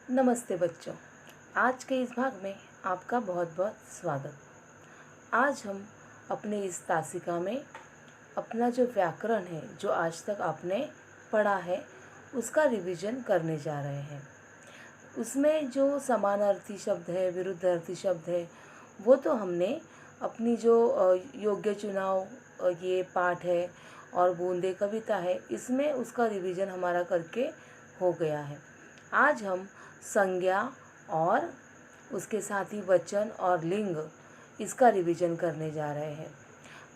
नमस्ते बच्चों। आज के इस भाग में आपका बहुत बहुत स्वागत। आज हम अपने इस तासिका में अपना जो व्याकरण है, जो आज तक आपने पढ़ा है, उसका रिवीजन करने जा रहे हैं। उसमें जो समानार्थी शब्द है, विरुद्धार्थी शब्द है, वो तो हमने अपनी जो योग्य चुनाव ये पाठ है और बूंदे कविता है, इसमें उसका रिवीजन हमारा करके हो गया है। आज हम संज्ञा और उसके साथ ही वचन और लिंग, इसका रिवीजन करने जा रहे हैं।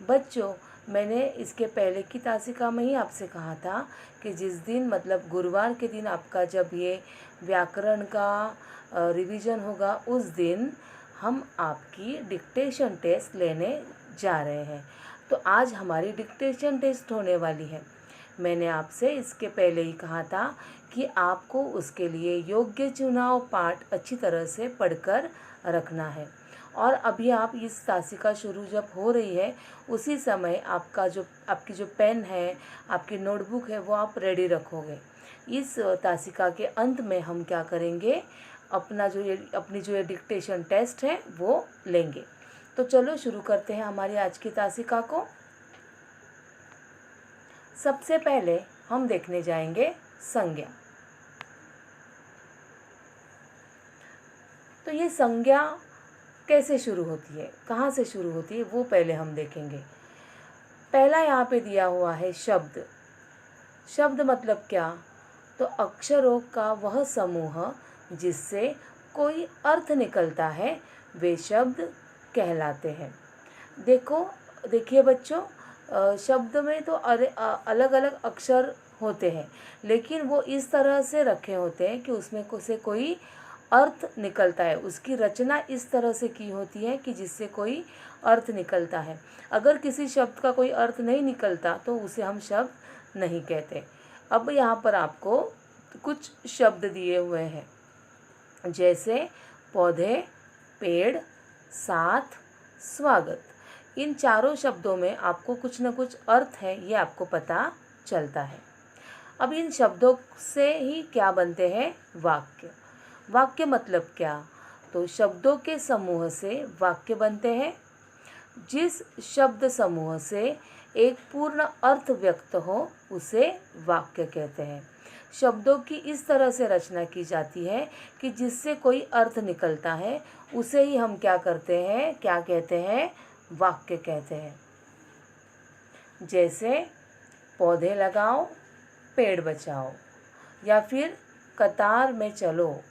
बच्चों, मैंने इसके पहले की तासिका में ही आपसे कहा था कि जिस दिन मतलब गुरुवार के दिन आपका जब ये व्याकरण का रिवीजन होगा, उस दिन हम आपकी डिक्टेशन टेस्ट लेने जा रहे हैं। तो आज हमारी डिक्टेशन टेस्ट होने वाली है। मैंने आपसे इसके पहले ही कहा था कि आपको उसके लिए योग्य चुनाव पाठ अच्छी तरह से पढ़कर रखना है। और अभी आप इस तासिका शुरू जब हो रही है, उसी समय आपकी जो पेन है, आपकी नोटबुक है, वो आप रेडी रखोगे। इस तासिका के अंत में हम क्या करेंगे, अपनी जो ये डिक्टेशन टेस्ट है वो लेंगे। तो चलो शुरू करते हैं हमारी आज की तासिका को। सबसे पहले हम देखने जाएंगे संज्ञा। तो ये संज्ञा कैसे शुरू होती है, कहाँ से शुरू होती है, वो पहले हम देखेंगे। पहला यहाँ पे दिया हुआ है शब्द। शब्द मतलब क्या? तो अक्षरों का वह समूह जिससे कोई अर्थ निकलता है, वे शब्द कहलाते हैं। देखिए बच्चों, शब्द में तो अलग अलग अक्षर होते हैं, लेकिन वो इस तरह से रखे होते हैं कि उसमें से कोई अर्थ निकलता है। उसकी रचना इस तरह से की होती है कि जिससे कोई अर्थ निकलता है। अगर किसी शब्द का कोई अर्थ नहीं निकलता तो उसे हम शब्द नहीं कहते। अब यहाँ पर आपको कुछ शब्द दिए हुए हैं, जैसे पौधे, पेड़, साथ, स्वागत। इन चारों शब्दों में आपको कुछ न कुछ अर्थ है, ये आपको पता चलता है। अब इन शब्दों से ही क्या बनते हैं? वाक्य। वाक्य मतलब क्या? तो शब्दों के समूह से वाक्य बनते हैं। जिस शब्द समूह से एक पूर्ण अर्थ व्यक्त हो, उसे वाक्य कहते हैं। शब्दों की इस तरह से रचना की जाती है कि जिससे कोई अर्थ निकलता है, उसे ही हम क्या करते हैं, क्या कहते हैं? वाक्य कहते हैं। जैसे पौधे लगाओ, पेड़ बचाओ, या फिर कतार में चलो।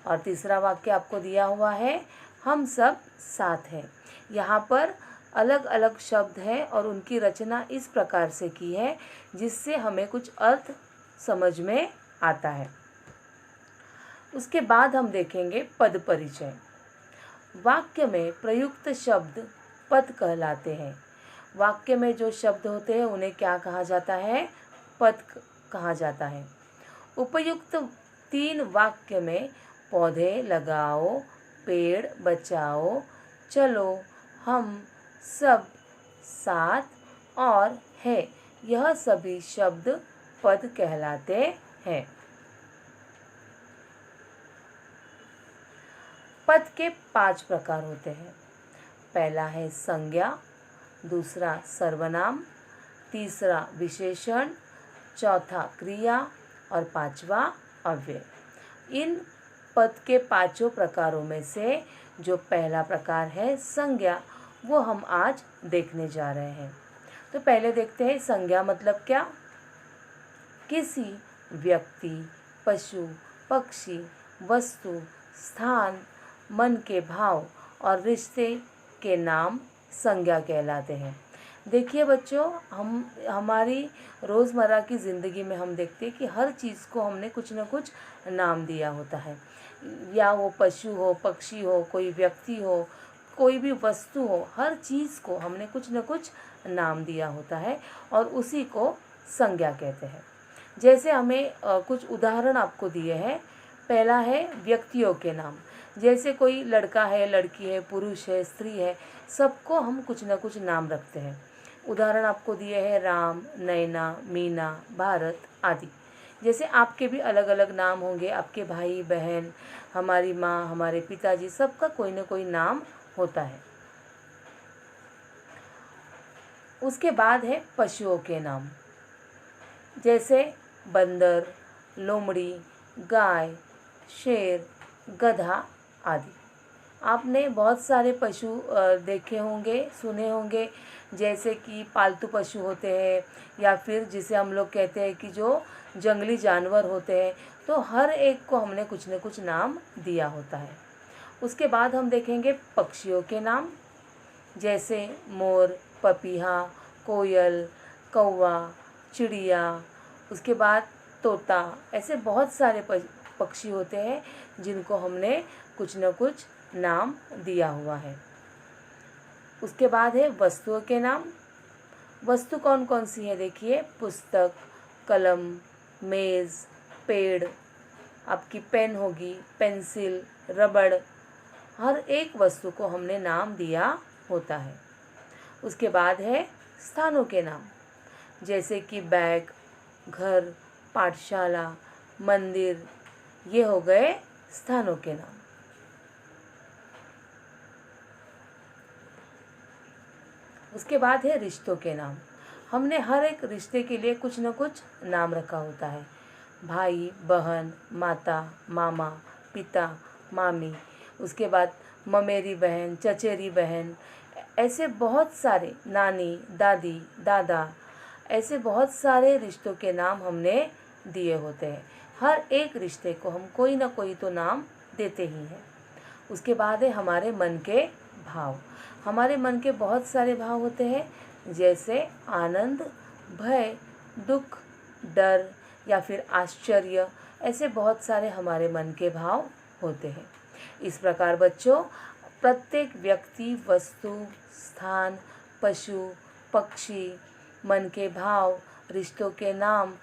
और तीसरा वाक्य आपको दिया हुआ है, हम सब साथ हैं। यहाँ पर अलग अलग शब्द हैं और उनकी रचना इस प्रकार से की है जिससे हमें कुछ अर्थ समझ में आता है। उसके बाद हम देखेंगे पद परिचय। वाक्य में प्रयुक्त शब्द पद कहलाते हैं। वाक्य में जो शब्द होते हैं उन्हें क्या कहा जाता है? पद कहा जाता है। उपयुक्त 3 वाक्य में पौधे लगाओ, पेड़ बचाओ, चलो, हम सब साथ और है, यह सभी शब्द पद कहलाते हैं। पद के 5 प्रकार होते हैं। पहला है संज्ञा, दूसरा सर्वनाम, तीसरा विशेषण, चौथा क्रिया और पांचवा अव्यय। इन पद के 5 प्रकारों में से जो पहला प्रकार है संज्ञा, वो हम आज देखने जा रहे हैं। तो पहले देखते हैं संज्ञा मतलब क्या। किसी व्यक्ति, पशु, पक्षी, वस्तु, स्थान, मन के भाव और रिश्ते के नाम संज्ञा कहलाते हैं। देखिए बच्चों, हमारी रोज़मर्रा की ज़िंदगी में हम देखते हैं कि हर चीज़ को हमने कुछ न कुछ नाम दिया होता है। या वो पशु हो, पक्षी हो, कोई व्यक्ति हो, कोई भी वस्तु हो, हर चीज़ को हमने कुछ न कुछ नाम दिया होता है और उसी को संज्ञा कहते हैं। जैसे हमें कुछ उदाहरण आपको दिए हैं। पहला है व्यक्तियों के नाम। जैसे कोई लड़का है, लड़की है, पुरुष है, स्त्री है, सबको हम कुछ न कुछ नाम रखते हैं। उदाहरण आपको दिए हैं राम, नैना, मीना, भारत आदि। जैसे आपके भी अलग अलग नाम होंगे, आपके भाई बहन, हमारी माँ, हमारे पिताजी, सबका कोई ना कोई नाम होता है। उसके बाद है पशुओं के नाम, जैसे बंदर, लोमड़ी, गाय, शेर, गधा आदि। आपने बहुत सारे पशु देखे होंगे, सुने होंगे, जैसे कि पालतू पशु होते हैं या फिर जिसे हम लोग कहते हैं कि जो जंगली जानवर होते हैं, तो हर एक को हमने कुछ न कुछ नाम दिया होता है। उसके बाद हम देखेंगे पक्षियों के नाम, जैसे मोर, पपीहा, कोयल, कौवा, चिड़िया, उसके बाद तोता। ऐसे बहुत सारे पक्षी होते हैं जिनको हमने कुछ न कुछ नाम दिया हुआ है। उसके बाद है वस्तुओं के नाम। वस्तु कौन कौन सी है देखिए, पुस्तक, कलम, मेज़, पेड़, आपकी पेन होगी, पेंसिल, रबड़, हर एक वस्तु को हमने नाम दिया होता है। उसके बाद है स्थानों के नाम, जैसे कि बैग, घर, पाठशाला, मंदिर, ये हो गए स्थानों के नाम। उसके बाद है रिश्तों के नाम। हमने हर एक रिश्ते के लिए कुछ न कुछ नाम रखा होता है, भाई, बहन, माता, मामा, पिता, मामी, उसके बाद ममेरी बहन, चचेरी बहन, ऐसे बहुत सारे, नानी, दादी, दादा, ऐसे बहुत सारे रिश्तों के नाम हमने दिए होते हैं। हर एक रिश्ते को हम कोई ना कोई तो नाम देते ही हैं। उसके बाद है हमारे मन के भाव। हमारे मन के बहुत सारे भाव होते हैं, जैसे आनंद, भय, दुख, डर या फिर आश्चर्य, ऐसे बहुत सारे हमारे मन के भाव होते हैं। इस प्रकार बच्चों, प्रत्येक व्यक्ति, वस्तु, स्थान, पशु, पक्षी, मन के भाव, रिश्तों के नाम,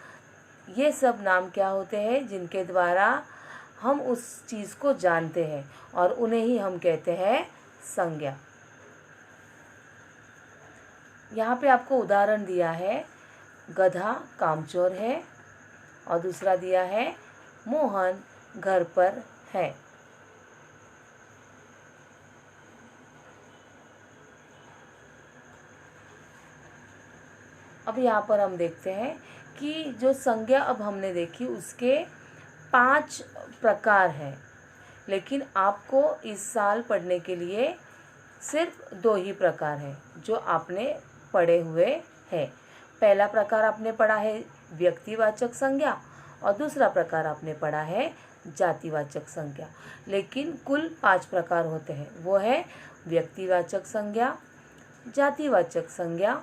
ये सब नाम क्या होते हैं, जिनके द्वारा हम उस चीज़ को जानते हैं और उन्हें ही हम कहते हैं संज्ञा। यहाँ पे आपको उदाहरण दिया है, गधा कामचोर है, और दूसरा दिया है मोहन घर पर है। अब यहाँ पर हम देखते हैं कि जो संज्ञा अब हमने देखी उसके 5 प्रकार हैं, लेकिन आपको इस साल पढ़ने के लिए सिर्फ 2 ही प्रकार हैं जो आपने पढ़े हुए हैं। पहला प्रकार आपने पढ़ा है व्यक्तिवाचक संज्ञा और दूसरा प्रकार आपने पढ़ा है जातिवाचक संज्ञा। लेकिन कुल 5 प्रकार होते हैं, वो है व्यक्तिवाचक संज्ञा, जातिवाचक संज्ञा,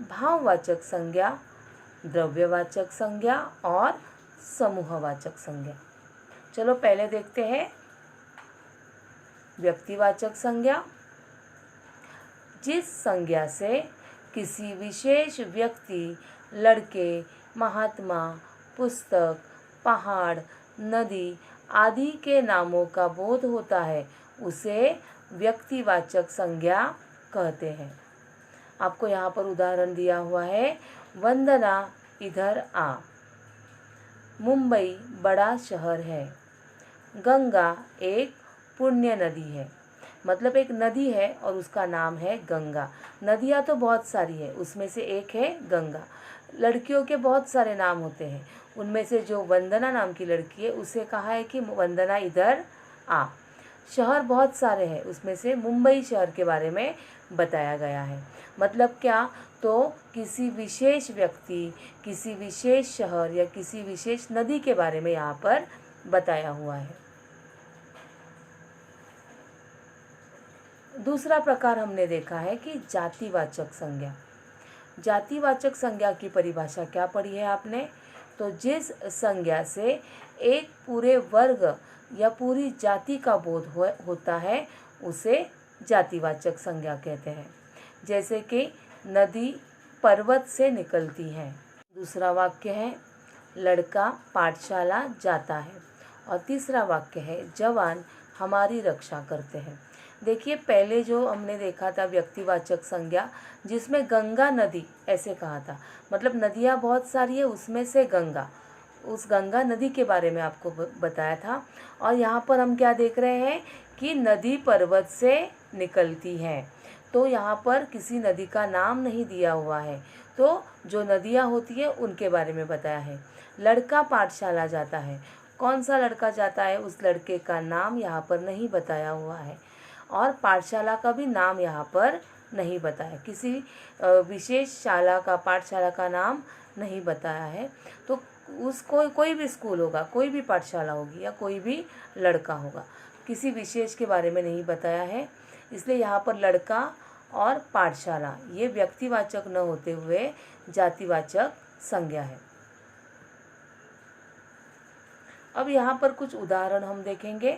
भाववाचक संज्ञा, द्रव्यवाचक संज्ञा और समूहवाचक संज्ञा। चलो पहले देखते हैं व्यक्तिवाचक संज्ञा। जिस संज्ञा से किसी विशेष व्यक्ति, लड़के, महात्मा, पुस्तक, पहाड़, नदी आदि के नामों का बोध होता है, उसे व्यक्तिवाचक संज्ञा कहते हैं। आपको यहाँ पर उदाहरण दिया हुआ है, वंदना इधर आ, मुंबई बड़ा शहर है, गंगा एक पुण्य नदी है। मतलब एक नदी है और उसका नाम है गंगा। नदियाँ तो बहुत सारी है, उसमें से एक है गंगा। लड़कियों के बहुत सारे नाम होते हैं, उनमें से जो वंदना नाम की लड़की है उसे कहा है कि वंदना इधर आ। शहर बहुत सारे हैं, उसमें से मुंबई शहर के बारे में बताया गया है। मतलब क्या, तो किसी विशेष व्यक्ति, किसी विशेष शहर या किसी विशेष नदी के बारे में यहाँ पर बताया हुआ है। दूसरा प्रकार हमने देखा है कि जातिवाचक संज्ञा। जातिवाचक संज्ञा की परिभाषा क्या पढ़ी है आपने, तो जिस संज्ञा से एक पूरे वर्ग या पूरी जाति का बोध होता है उसे जातिवाचक संज्ञा कहते हैं। जैसे कि नदी पर्वत से निकलती है। दूसरा वाक्य है लड़का पाठशाला जाता है, और तीसरा वाक्य है जवान हमारी रक्षा करते हैं। देखिए पहले जो हमने देखा था व्यक्तिवाचक संज्ञा, जिसमें गंगा नदी ऐसे कहा था, मतलब नदियाँ बहुत सारी है उसमें से गंगा, उस गंगा नदी के बारे में आपको बताया था। और यहाँ पर हम क्या देख रहे हैं कि नदी पर्वत से निकलती है, तो यहाँ पर किसी नदी का नाम नहीं दिया हुआ है, तो जो नदियाँ होती है उनके बारे में बताया है। लड़का पाठशाला जाता है, कौन सा लड़का जाता है उस लड़के का नाम यहाँ पर नहीं बताया हुआ है, और पाठशाला का भी नाम यहाँ पर नहीं बताया, किसी विशेष शाला का, पाठशाला का नाम नहीं बताया है। तो उसको कोई भी स्कूल होगा, कोई भी पाठशाला होगी या कोई भी लड़का होगा, किसी विशेष के बारे में नहीं बताया है, इसलिए यहाँ पर लड़का और पाठशाला ये व्यक्तिवाचक न होते हुए जातिवाचक संज्ञा है। अब यहाँ पर कुछ उदाहरण हम देखेंगे।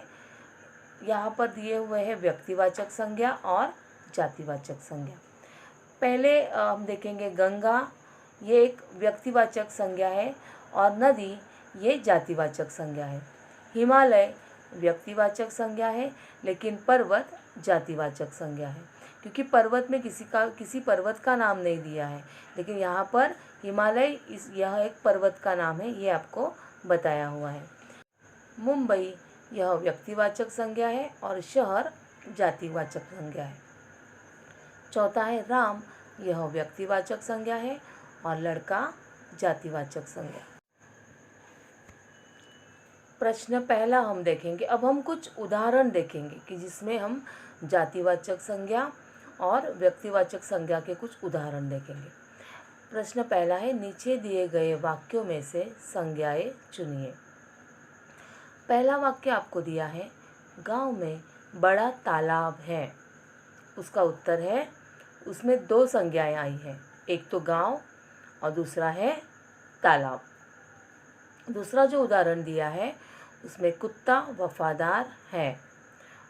यहाँ पर दिए हुए हैं व्यक्तिवाचक संज्ञा और जातिवाचक संज्ञा। पहले हम देखेंगे गंगा, ये एक व्यक्तिवाचक संज्ञा है, और नदी ये जातिवाचक संज्ञा है। हिमालय व्यक्तिवाचक संज्ञा है, लेकिन पर्वत जातिवाचक संज्ञा है, क्योंकि पर्वत में किसी पर्वत का नाम नहीं दिया है, लेकिन यहाँ पर हिमालय यह एक पर्वत का नाम है, ये आपको बताया हुआ है। मुंबई यह व्यक्तिवाचक संज्ञा है और शहर जातिवाचक संज्ञा है। चौथा है राम, यह व्यक्तिवाचक संज्ञा है और लड़का जातिवाचक संज्ञा। प्रश्न पहला हम देखेंगे। अब हम कुछ उदाहरण देखेंगे कि जिसमें हम जातिवाचक संज्ञा और व्यक्तिवाचक संज्ञा के कुछ उदाहरण देखेंगे। प्रश्न पहला है, नीचे दिए गए वाक्यों में से संज्ञाएं चुनिए। पहला वाक्य आपको दिया है, गांव में बड़ा तालाब है। उसका उत्तर है, उसमें दो संज्ञाएं आई हैं, एक तो गांव और दूसरा है तालाब। दूसरा जो उदाहरण दिया है उसमें कुत्ता वफादार है।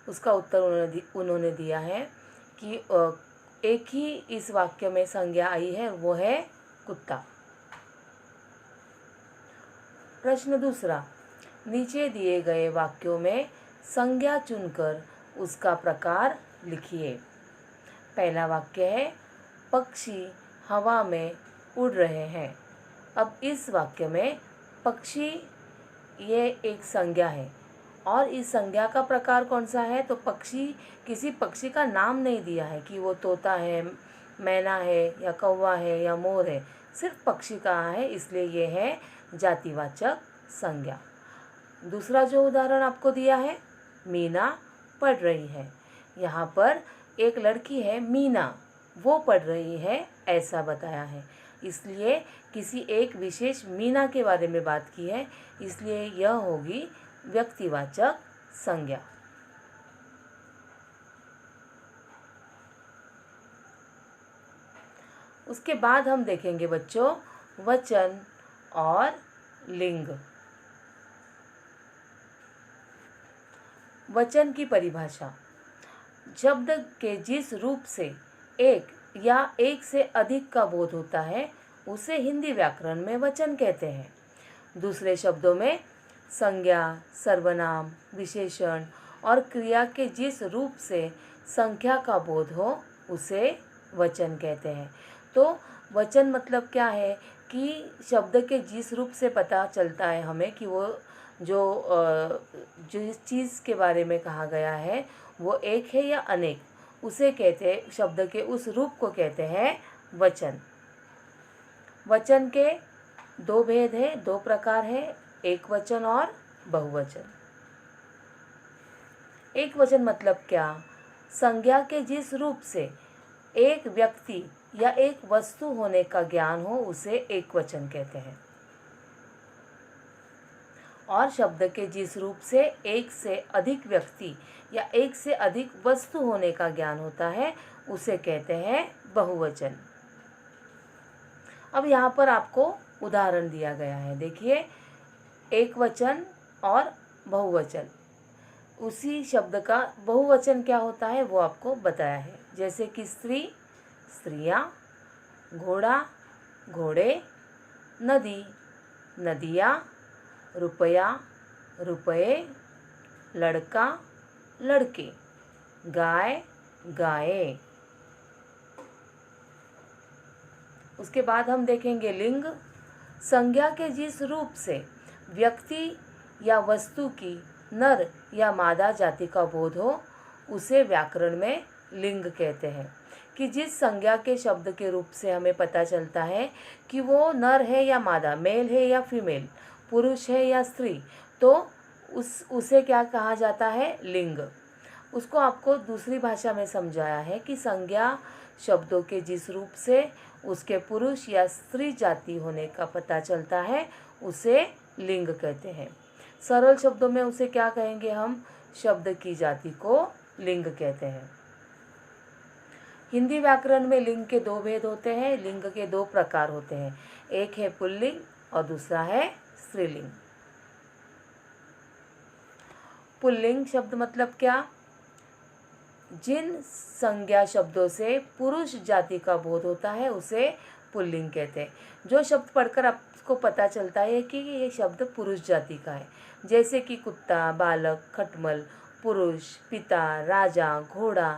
उसका उत्तर उन्होंने दिया है कि एक ही इस वाक्य में संज्ञा आई है, वो है कुत्ता। प्रश्न दूसरा, नीचे दिए गए वाक्यों में संज्ञा चुनकर उसका प्रकार लिखिए। पहला वाक्य है, पक्षी हवा में उड़ रहे हैं। अब इस वाक्य में पक्षी ये एक संज्ञा है, और इस संज्ञा का प्रकार कौन सा है, तो पक्षी, किसी पक्षी का नाम नहीं दिया है कि वो तोता है, मैना है या कौवा है या मोर है, सिर्फ पक्षी कहा है, इसलिए ये है जातिवाचक संज्ञा। दूसरा जो उदाहरण आपको दिया है, मीना पढ़ रही है। यहाँ पर एक लड़की है मीना, वो पढ़ रही है ऐसा बताया है, इसलिए किसी एक विशेष मीना के बारे में बात की है, इसलिए यह होगी व्यक्तिवाचक संज्ञा। उसके बाद हम देखेंगे बच्चों वचन और लिंग। वचन की परिभाषा, शब्द के जिस रूप से एक या एक से अधिक का बोध होता है उसे हिंदी व्याकरण में वचन कहते हैं। दूसरे शब्दों में संज्ञा, सर्वनाम, विशेषण और क्रिया के जिस रूप से संख्या का बोध हो उसे वचन कहते हैं। तो वचन मतलब क्या है कि शब्द के जिस रूप से पता चलता है हमें कि वो जो जिस चीज़ के बारे में कहा गया है वो एक है या अनेक, उसे कहते हैं, शब्द के उस रूप को कहते हैं वचन। वचन के दो भेद हैं, दो प्रकार हैं, एक वचन और बहुवचन। एक वचन मतलब क्या, संज्ञा के जिस रूप से एक व्यक्ति या एक वस्तु होने का ज्ञान हो उसे एक वचन कहते हैं, और शब्द के जिस रूप से एक से अधिक व्यक्ति या एक से अधिक वस्तु होने का ज्ञान होता है उसे कहते हैं बहुवचन। अब यहाँ पर आपको उदाहरण दिया गया है, देखिए, एक वचन और बहुवचन, उसी शब्द का बहुवचन क्या होता है वो आपको बताया है, जैसे कि स्त्री, स्त्रियाँ, घोड़ा, घोड़े, नदी, नदियाँ, रुपया, रुपये, लड़का, लड़के, गाय, गायें। उसके बाद हम देखेंगे लिंग। संज्ञा के जिस रूप से व्यक्ति या वस्तु की नर या मादा जाति का बोध हो, उसे व्याकरण में लिंग कहते हैं। कि जिस संज्ञा के शब्द के रूप से हमें पता चलता है कि वो नर है या मादा, मेल है या फीमेल, पुरुष है या स्त्री, तो उसे क्या कहा जाता है? लिंग। उसको आपको दूसरी भाषा में समझाया है कि संज्ञा शब्दों के जिस रूप से उसके पुरुष या स्त्री जाति होने का पता चलता है, उसे लिंग कहते हैं। सरल शब्दों में उसे क्या कहेंगे हम? शब्द की जाति को लिंग कहते हैं। हिंदी व्याकरण में लिंग के दो भेद होते हैं, लिंग के दो प्रकार होते हैं। एक है पुल्लिंग और दूसरा है स्त्रीलिंग। पुल्लिंग शब्द मतलब क्या? जिन संज्ञा शब्दों से पुरुष जाति का बोध होता है उसे पुल्लिंग कहते हैं। जो शब्द पढ़कर आपको पता चलता है कि ये शब्द पुरुष जाति का है, जैसे कि कुत्ता, बालक, खटमल, पुरुष, पिता, राजा, घोड़ा,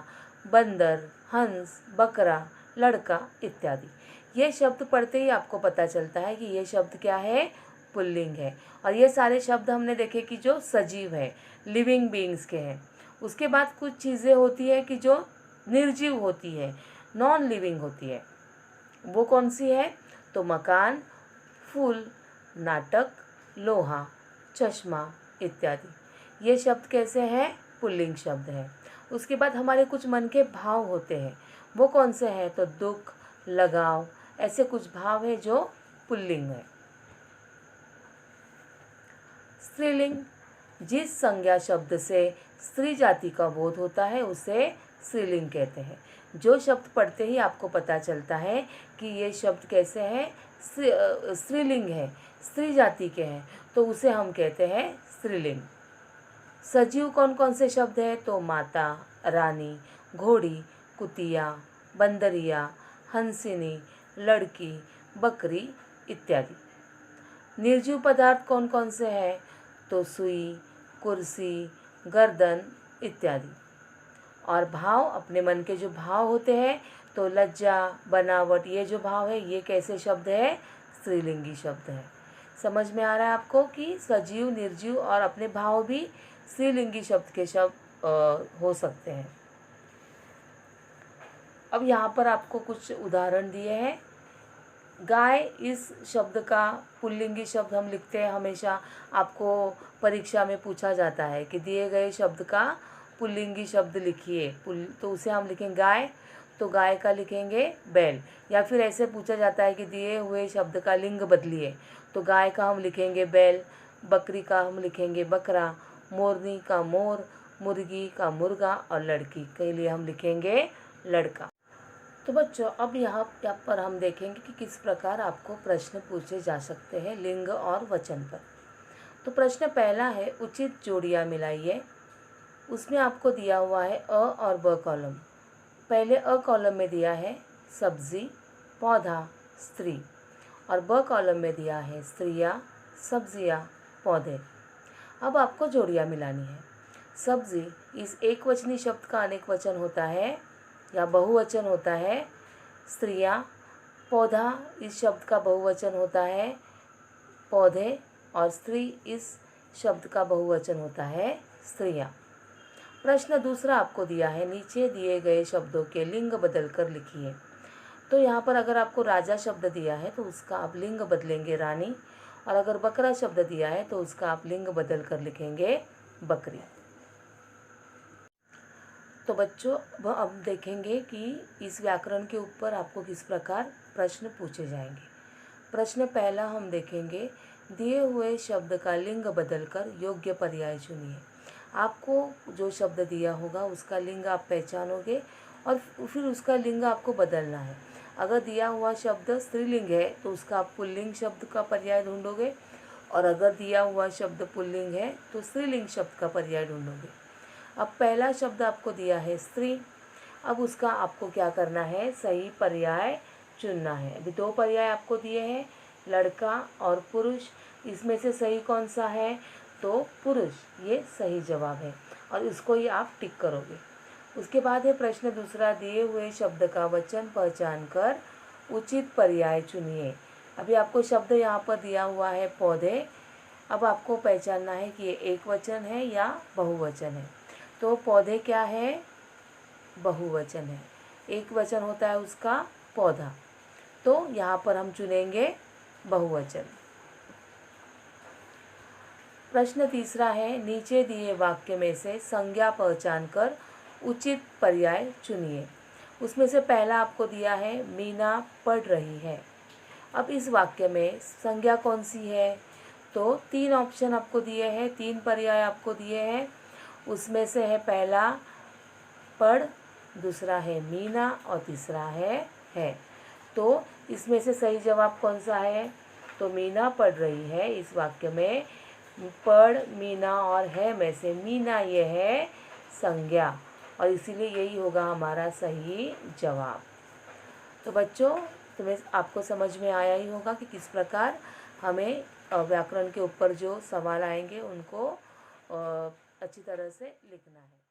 बंदर, हंस, बकरा, लड़का इत्यादि। ये शब्द पढ़ते ही आपको पता चलता है कि ये शब्द क्या है? पुल्लिंग है। और ये सारे शब्द हमने देखे कि जो सजीव है, लिविंग बीइंग्स के हैं। उसके बाद कुछ चीज़ें होती है कि जो निर्जीव होती है, नॉन लिविंग होती है। वो कौन सी है? तो मकान, फूल, नाटक, लोहा, चश्मा इत्यादि। ये शब्द कैसे हैं? पुल्लिंग शब्द है। उसके बाद हमारे कुछ मन के भाव होते हैं, वो कौन से हैं? तो दुख, लगाव, ऐसे कुछ भाव है जो पुल्लिंग है। स्त्रीलिंग, जिस संज्ञा शब्द से स्त्री जाति का बोध होता है उसे स्त्रीलिंग कहते हैं। जो शब्द पढ़ते ही आपको पता चलता है कि ये शब्द कैसे हैं? स्त्रीलिंग है, स्त्री जाति के हैं, तो उसे हम कहते हैं स्त्रीलिंग। सजीव कौन कौन से शब्द हैं? तो माता, रानी, घोड़ी, कुतिया, बंदरिया, हंसिनी, लड़की, बकरी इत्यादि। निर्जीव पदार्थ कौन कौन से हैं? तो सुई, कुर्सी, गर्दन इत्यादि। और भाव, अपने मन के जो भाव होते हैं, तो लज्जा, बनावट, ये जो भाव है ये कैसे शब्द है? स्त्रीलिंगी शब्द है। समझ में आ रहा है आपको कि सजीव, निर्जीव और अपने भाव भी स्त्रीलिंगी शब्द के शब्द हो सकते हैं। अब यहाँ पर आपको कुछ उदाहरण दिए हैं। गाय, इस शब्द का पुल्लिंगी शब्द हम लिखते हैं हमेशा। आपको परीक्षा में पूछा जाता है कि दिए गए शब्द का पुल्लिंगी शब्द लिखिए, तो उसे हम लिखेंगे गाय, तो गाय का लिखेंगे बैल। या फिर ऐसे पूछा जाता है कि दिए हुए शब्द का लिंग बदलिए, तो गाय का हम लिखेंगे बैल, बकरी का हम लिखेंगे बकरा, मोरनी का मोर, मुर्गी का मुर्गा और लड़की के लिए हम लिखेंगे लड़का। तो बच्चों, अब यहाँ पर हम देखेंगे कि किस प्रकार आपको प्रश्न पूछे जा सकते हैं लिंग और वचन पर। तो प्रश्न पहला है, उचित जोड़ियाँ मिलाइए। उसमें आपको दिया हुआ है अ और ब कॉलम। पहले अ कॉलम में दिया है सब्जी, पौधा, स्त्री, और ब कॉलम में दिया है स्त्रियाँ, सब्जियाँ, पौधे। अब आपको जोड़ियाँ मिलानी है। सब्जी, इस एक वचनी शब्द का अनेक वचन होता है या बहुवचन होता है स्त्रियाँ। पौधा, इस शब्द का बहुवचन होता है पौधे, और स्त्री, इस शब्द का बहुवचन होता है स्त्रियाँ। प्रश्न दूसरा आपको दिया है, नीचे दिए गए शब्दों के लिंग बदल कर लिखिए। तो यहाँ पर अगर आपको राजा शब्द दिया है तो उसका आप लिंग बदलेंगे रानी, और अगर बकरा शब्द दिया है तो उसका आप लिंग बदल कर लिखेंगे बकरी। तो बच्चों, अब देखेंगे कि इस व्याकरण के ऊपर आपको किस प्रकार प्रश्न पूछे जाएंगे। प्रश्न पहला हम देखेंगे, दिए हुए शब्द का लिंग बदलकर योग्य पर्याय चुनिए। आपको जो शब्द दिया होगा उसका लिंग आप पहचानोगे और फिर उसका लिंग आपको बदलना है। अगर दिया हुआ शब्द स्त्रीलिंग है तो उसका आप पुल्लिंग शब्द का पर्याय ढूंढोगे, और अगर दिया हुआ शब्द पुल्लिंग है तो स्त्रीलिंग शब्द का पर्याय ढूंढोगे। अब पहला शब्द आपको दिया है स्त्री, अब उसका आपको क्या करना है? सही पर्याय चुनना है। अभी दो पर्याय आपको दिए हैं, लड़का और पुरुष। इसमें से सही कौन सा है? तो पुरुष, ये सही जवाब है और इसको ही आप टिक करोगे। उसके बाद है प्रश्न दूसरा, दिए हुए शब्द का वचन पहचान कर उचित पर्याय चुनिए। अभी आपको शब्द यहाँ पर दिया हुआ है पौधे, अब आपको पहचानना है कि ये एक वचन है या बहुवचन है। तो पौधे क्या है? बहुवचन है। एक वचन होता है उसका पौधा, तो यहाँ पर हम चुनेंगे बहुवचन। प्रश्न तीसरा है, नीचे दिए वाक्य में से संज्ञा पहचान कर उचित पर्याय चुनिए। उसमें से पहला आपको दिया है मीना पढ़ रही है। अब इस वाक्य में संज्ञा कौन सी है? तो 3 ऑप्शन आपको दिए हैं, 3 पर्याय आपको दिए हैं। उसमें से है पहला पढ़, दूसरा है मीना और तीसरा है। तो इसमें से सही जवाब कौन सा है? तो मीना पढ़ रही है। इस वाक्य में पढ़, मीना और है में से मीना ये है संज्ञा, और इसीलिए यही होगा हमारा सही जवाब। तो बच्चों, आपको समझ में आया ही होगा कि किस प्रकार हमें व्याकरण के ऊपर जो सवाल आएंगे उनको अच्छी तरह से लिखना है।